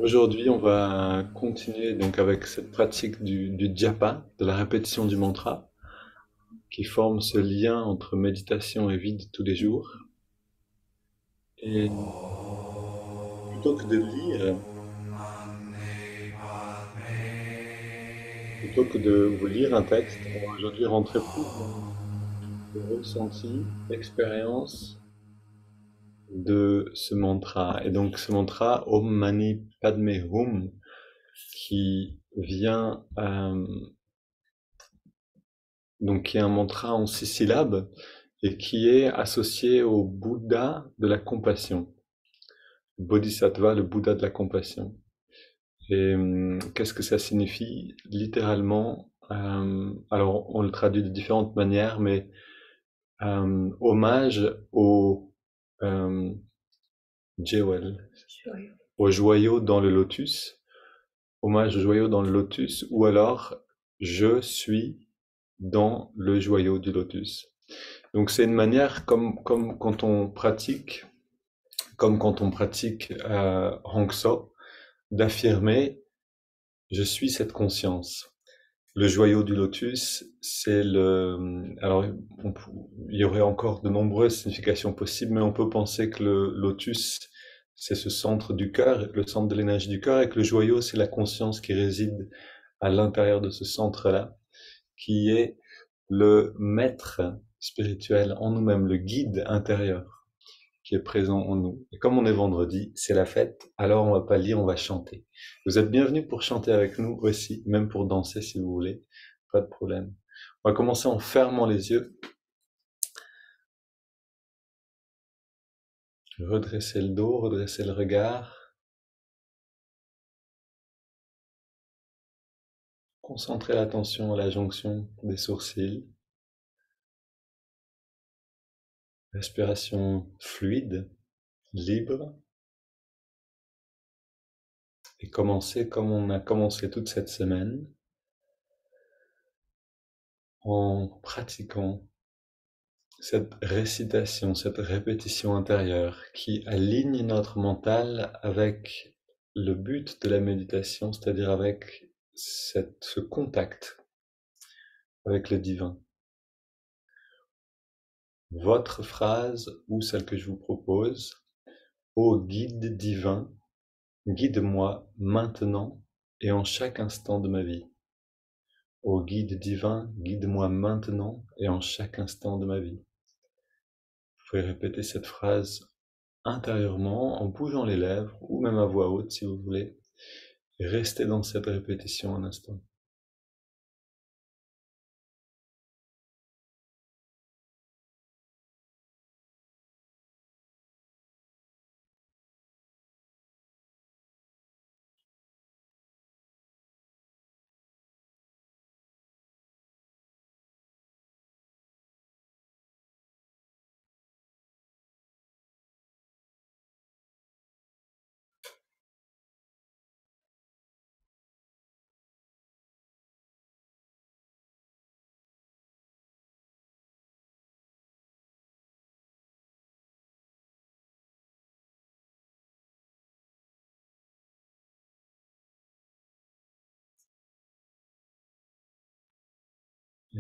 Aujourd'hui, on va continuer donc avec cette pratique du japa, de la répétition du mantra, qui forme ce lien entre méditation et vie de tous les jours. Et plutôt que de lire, plutôt que de vous lire un texte, on va aujourd'hui rentrer plus dans le ressenti, l'expérience de ce mantra. Et donc ce mantra, Om Mani Padme Hum, qui vient, donc qui est un mantra en 6 syllabes, et qui est associé au Bouddha de la compassion, Bodhisattva, le Bouddha de la compassion. Et qu'est-ce que ça signifie littéralement? Alors, on le traduit de différentes manières, mais hommage au euh, jewel, au joyau dans le lotus, hommage au joyau dans le lotus, ou alors je suis dans le joyau du lotus. Donc c'est une manière comme quand on pratique Hong So, d'affirmer je suis cette conscience. Le joyau du lotus, c'est le. Alors, il y aurait encore de nombreuses significations possibles, mais on peut penser que le lotus, c'est ce centre du cœur, le centre de l'énergie du cœur, et que le joyau, c'est la conscience qui réside à l'intérieur de ce centre-là, qui est le maître spirituel en nous-mêmes, le guide intérieur qui est présent en nous. Et comme on est vendredi, c'est la fête, alors on va pas lire, on va chanter. Vous êtes bienvenus pour chanter avec nous aussi, même pour danser si vous voulez, pas de problème. On va commencer en fermant les yeux, redresser le dos, redresser le regard, concentrer l'attention à la jonction des sourcils, respiration fluide, libre, et commencer comme on a commencé toute cette semaine, en pratiquant cette récitation, cette répétition intérieure qui aligne notre mental avec le but de la méditation, c'est-à-dire avec ce contact avec le divin. Votre phrase ou celle que je vous propose, ô guide divin, guide-moi maintenant et en chaque instant de ma vie. Ô guide divin, guide-moi maintenant et en chaque instant de ma vie. Vous pouvez répéter cette phrase intérieurement, en bougeant les lèvres, ou même à voix haute si vous voulez, et restez dans cette répétition un instant.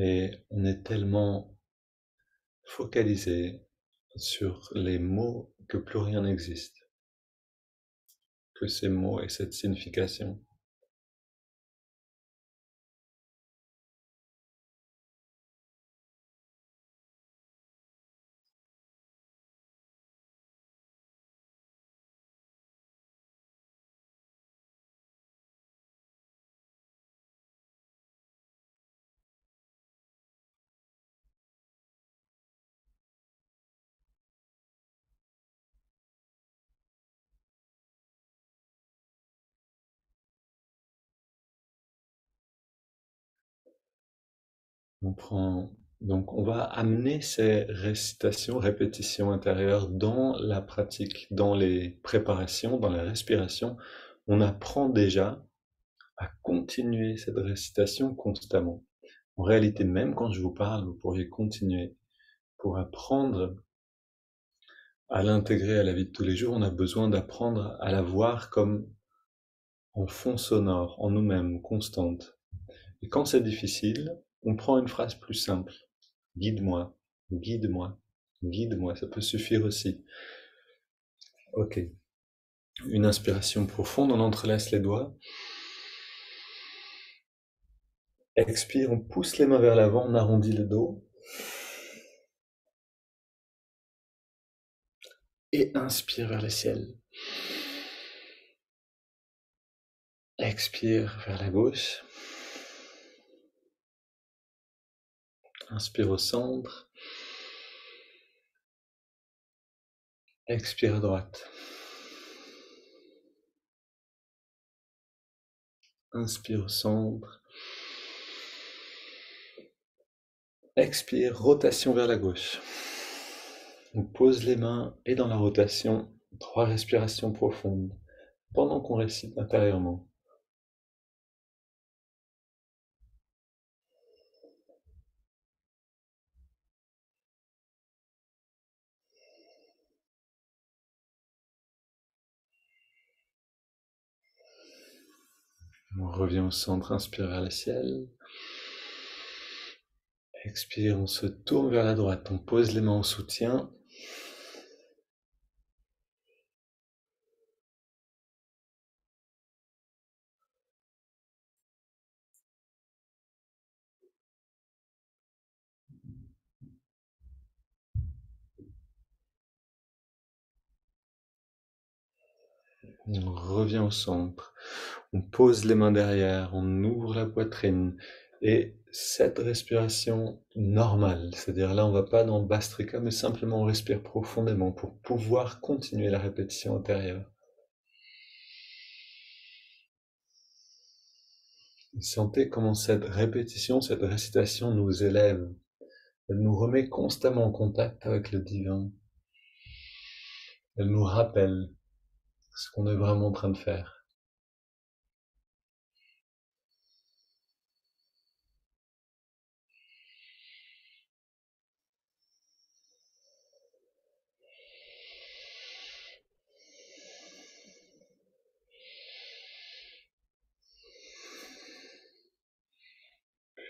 Et on est tellement focalisé sur les mots que plus rien n'existe, que ces mots et cette signification. On prend, donc on va amener ces récitations, répétitions intérieures dans la pratique, dans les préparations, dans la respiration. On apprend déjà à continuer cette récitation constamment. En réalité, même quand je vous parle, vous pourriez continuer. Pour apprendre à l'intégrer à la vie de tous les jours, on a besoin d'apprendre à la voir comme en fond sonore, en nous-mêmes, constante. Et quand c'est difficile, on prend une phrase plus simple. Guide-moi, guide-moi, guide-moi, ça peut suffire aussi. Ok. Une inspiration profonde, on entrelace les doigts. Expire, on pousse les mains vers l'avant, on arrondit le dos. Et inspire vers le ciel. Expire vers la gauche. Inspire au centre. Expire à droite. Inspire au centre. Expire, rotation vers la gauche. On pose les mains et dans la rotation, 3 respirations profondes pendant qu'on récite intérieurement. On revient au centre, inspire vers le ciel. Expire, on se tourne vers la droite, on pose les mains en soutien. On revient au centre, on pose les mains derrière, on ouvre la poitrine. Et cette respiration normale, c'est-à-dire là on va pas dans Bastrika, mais simplement on respire profondément pour pouvoir continuer la répétition intérieure. Sentez comment cette répétition, cette récitation nous élève. Elle nous remet constamment en contact avec le divin. Elle nous rappelle ce qu'on est vraiment en train de faire.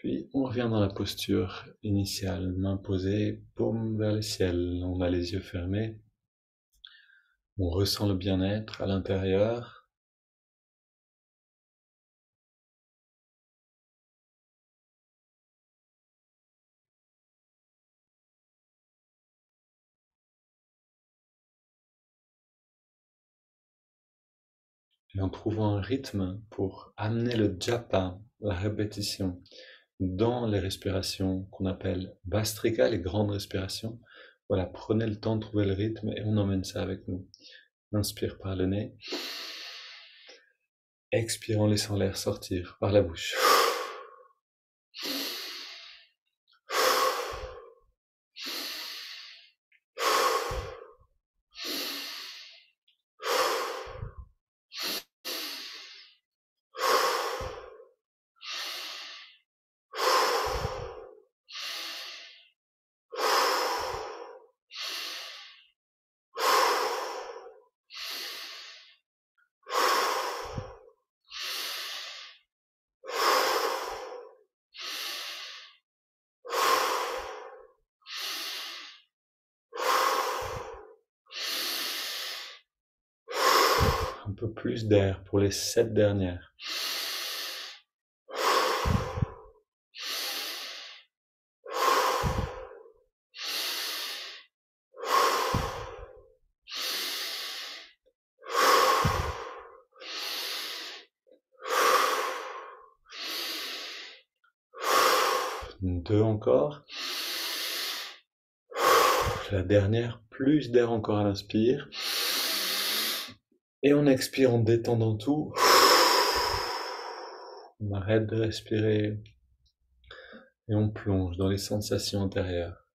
Puis on revient dans la posture initiale, main posée, paume vers le ciel. On a les yeux fermés. On ressent le bien-être à l'intérieur. Et en trouvant un rythme pour amener le japa, la répétition, dans les respirations qu'on appelle Bastrika, les grandes respirations. Voilà, prenez le temps de trouver le rythme et on emmène ça avec nous. Inspire par le nez. Expire en laissant l'air sortir par la bouche. Un peu plus d'air pour les 7 dernières. Deux encore. La dernière, plus d'air encore à l'inspire. Et on expire en détendant tout. On arrête de respirer et on plonge dans les sensations intérieures.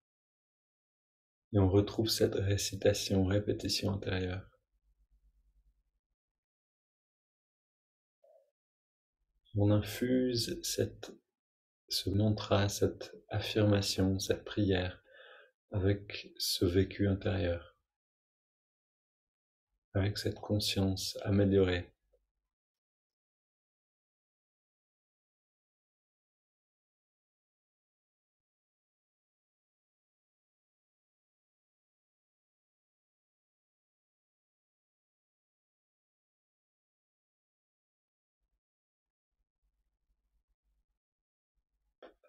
Et on retrouve cette récitation, répétition intérieure. On infuse ce mantra, cette affirmation, cette prière avec ce vécu intérieur, avec cette conscience améliorée.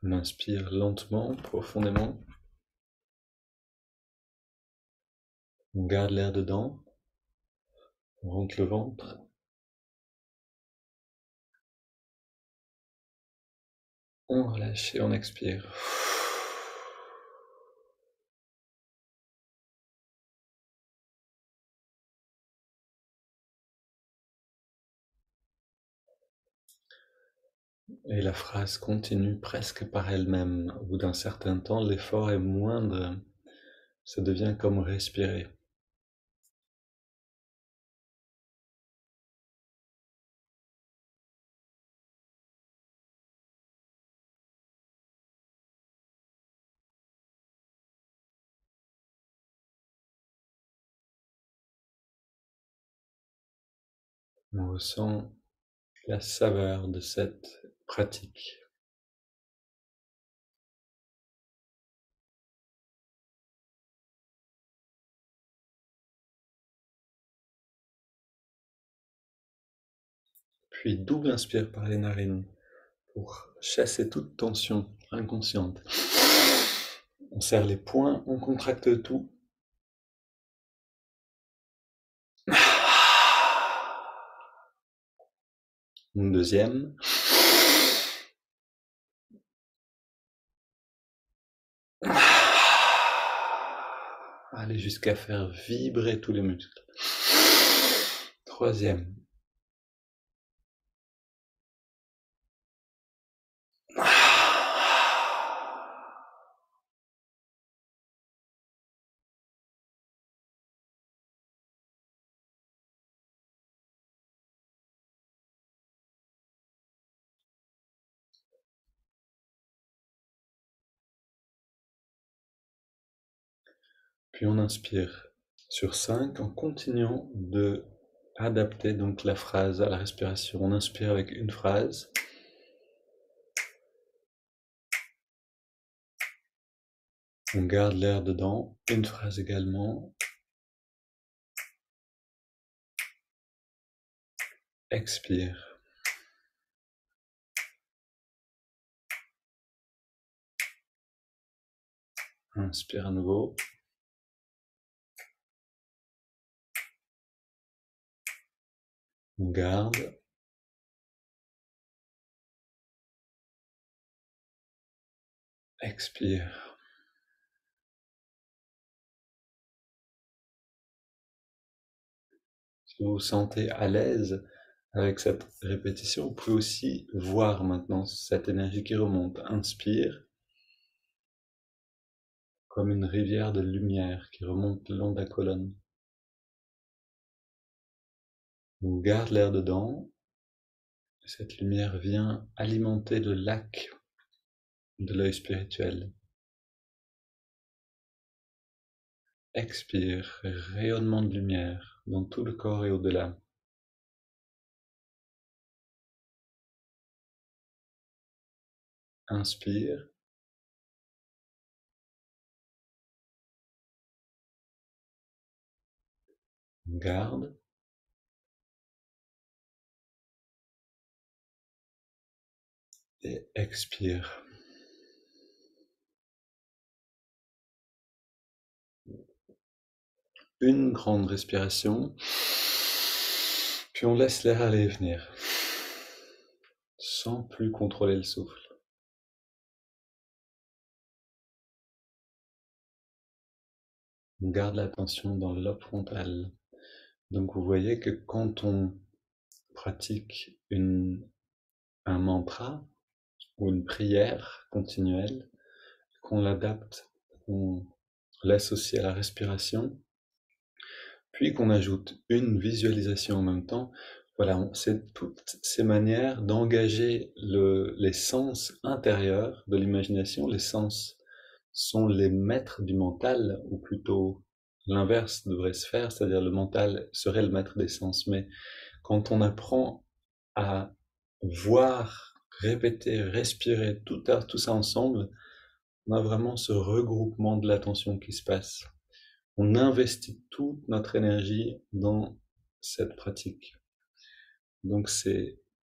On inspire lentement, profondément. On garde l'air dedans. On rentre le ventre. On relâche et on expire. Et la phrase continue presque par elle-même. Au bout d'un certain temps, l'effort est moindre. Ça devient comme respirer. On ressent la saveur de cette pratique. Puis double inspire par les narines pour chasser toute tension inconsciente. On serre les poings, on contracte tout. Une deuxième. Allez jusqu'à faire vibrer tous les muscles. Troisième. Puis on inspire sur 5 en continuant de adapter donc la phrase à la respiration. On inspire avec une phrase. On garde l'air dedans, une phrase également. Expire. Inspire à nouveau. On garde. Expire. Si vous vous sentez à l'aise avec cette répétition, vous pouvez aussi voir maintenant cette énergie qui remonte. Inspire, comme une rivière de lumière qui remonte le long de la colonne. On garde l'air dedans. Cette lumière vient alimenter le lac de l'œil spirituel. Expire, rayonnement de lumière dans tout le corps et au-delà. Inspire. Garde. Et expire. Une grande respiration. Puis on laisse l'air aller et venir. Sans plus contrôler le souffle. On garde l'attention dans le lobe frontal. Donc vous voyez que quand on pratique un mantra ou une prière continuelle, qu'on l'adapte, qu'on l'associe à la respiration, puis qu'on ajoute une visualisation en même temps, voilà, c'est toutes ces manières d'engager les sens intérieurs de l'imagination. Les sens sont les maîtres du mental, ou plutôt l'inverse devrait se faire, c'est-à-dire le mental serait le maître des sens. Mais quand on apprend à voir, répéter, respirer, tout ça ensemble, on a vraiment ce regroupement de l'attention qui se passe. On investit toute notre énergie dans cette pratique. Donc c'est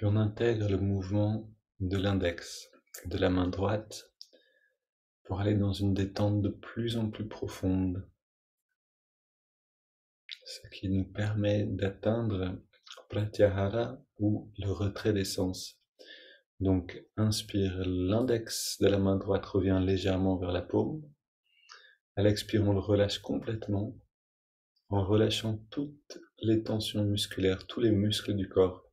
Puis on intègre le mouvement de l'index, de la main droite, pour aller dans une détente de plus en plus profonde, ce qui nous permet d'atteindre Pratyahara ou le retrait des sens. Donc inspire, l'index de la main droite revient légèrement vers la paume. À l'expire, on le relâche complètement en relâchant toutes les tensions musculaires, tous les muscles du corps.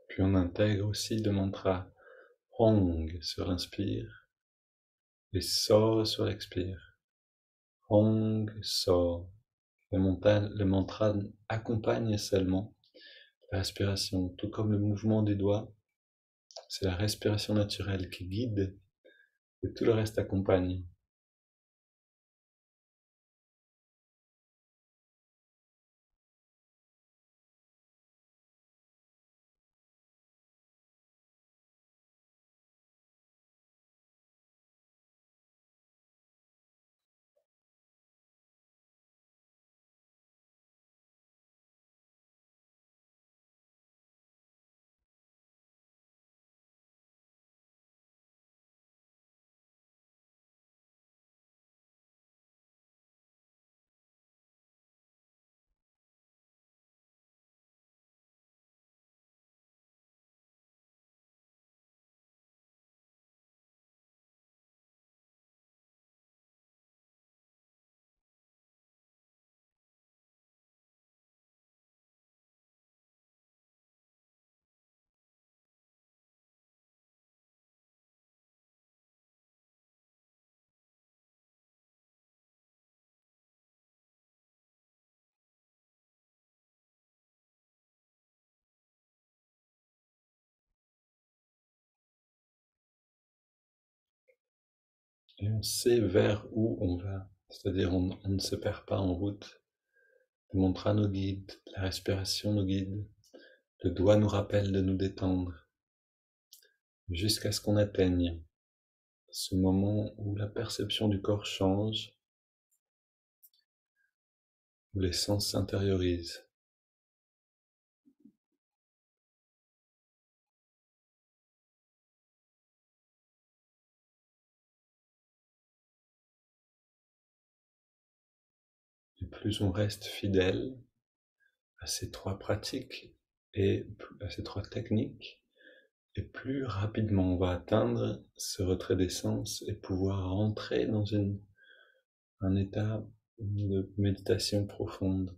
Puis on intègre aussi le mantra Hong sur l'inspire et So sur l'expire. Hong, So. Le mantra accompagne seulement la respiration, tout comme le mouvement des doigts. C'est la respiration naturelle qui guide et tout le reste accompagne. Et on sait vers où on va, c'est-à-dire on ne se perd pas en route. Le mantra nous guide, la respiration nous guide, le doigt nous rappelle de nous détendre, jusqu'à ce qu'on atteigne ce moment où la perception du corps change, où les sens s'intériorisent. Et plus on reste fidèle à ces trois pratiques et à ces trois techniques, et plus rapidement on va atteindre ce retrait des sens et pouvoir rentrer dans un état de méditation profonde.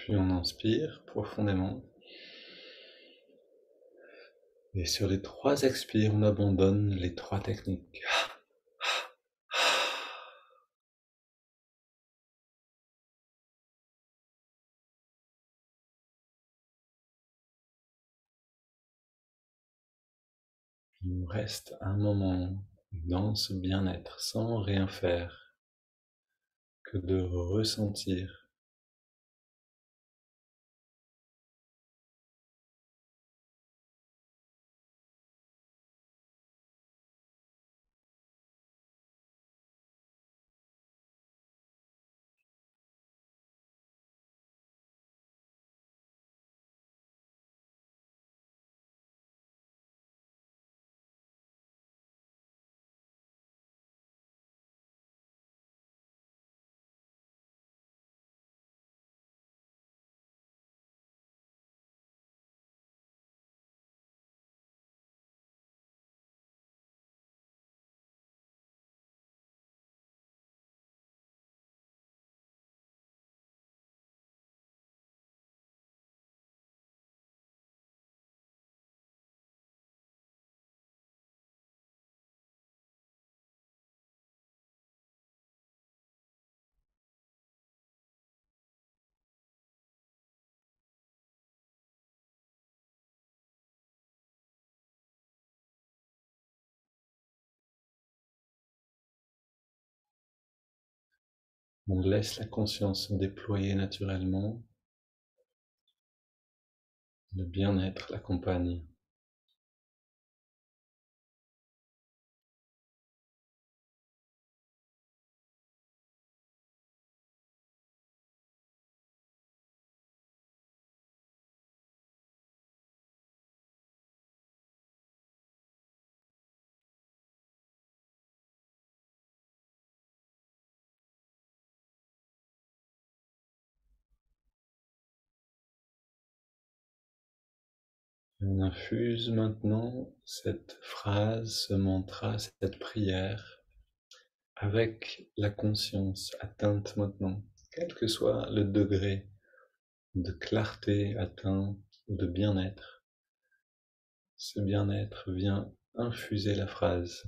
Puis on inspire profondément. Et sur les 3 expires, on abandonne les 3 techniques. Il nous reste un moment dans ce bien-être, sans rien faire, que de ressentir. On laisse la conscience se déployer naturellement. Le bien-être l'accompagne. On infuse maintenant cette phrase, ce mantra, cette prière avec la conscience atteinte maintenant, quel que soit le degré de clarté atteint ou de bien-être. Ce bien-être vient infuser la phrase.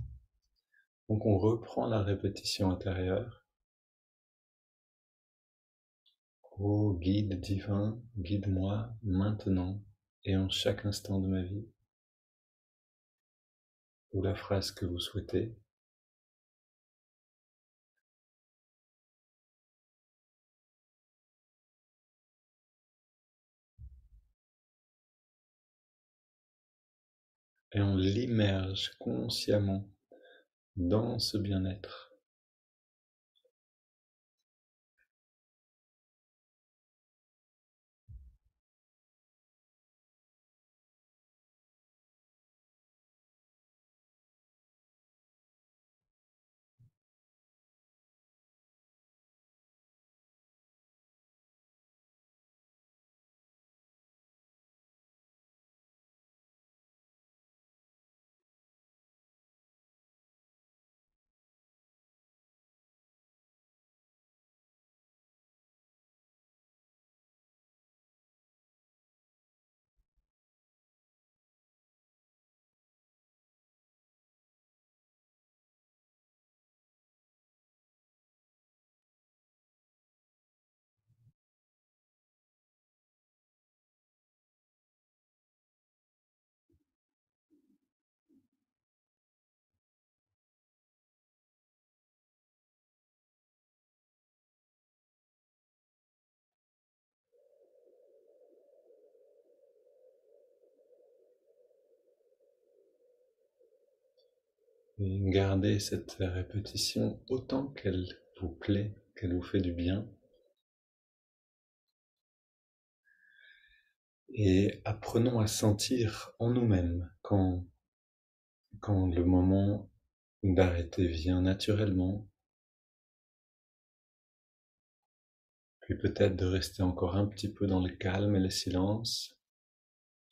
Donc on reprend la répétition intérieure. Ô guide divin, guide-moi maintenant et en chaque instant de ma vie, ou la phrase que vous souhaitez. Et on l'immerge consciemment dans ce bien-être. Et gardez cette répétition autant qu'elle vous plaît, qu'elle vous fait du bien. Et apprenons à sentir en nous-mêmes quand le moment d'arrêter vient naturellement, puis peut-être de rester encore un petit peu dans le calme et le silence,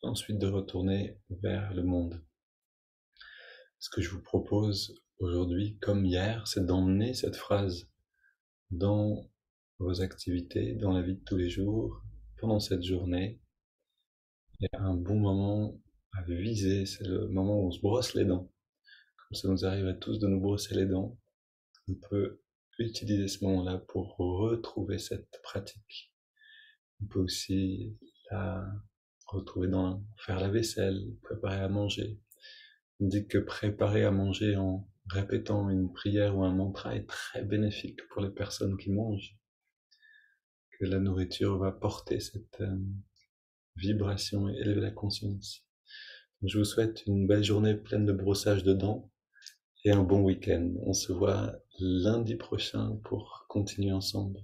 ensuite de retourner vers le monde. Ce que je vous propose aujourd'hui, comme hier, c'est d'emmener cette phrase dans vos activités, dans la vie de tous les jours, pendant cette journée, il y a un bon moment à viser, c'est le moment où on se brosse les dents. Comme ça nous arrive à tous de nous brosser les dents. On peut utiliser ce moment-là pour retrouver cette pratique. On peut aussi la retrouver dans faire la vaisselle, préparer à manger. On dit que préparer à manger en répétant une prière ou un mantra est très bénéfique pour les personnes qui mangent, que la nourriture va porter cette vibration et élever la conscience. Je vous souhaite une belle journée pleine de brossage de dents et un bon week-end. On se voit lundi prochain pour continuer ensemble.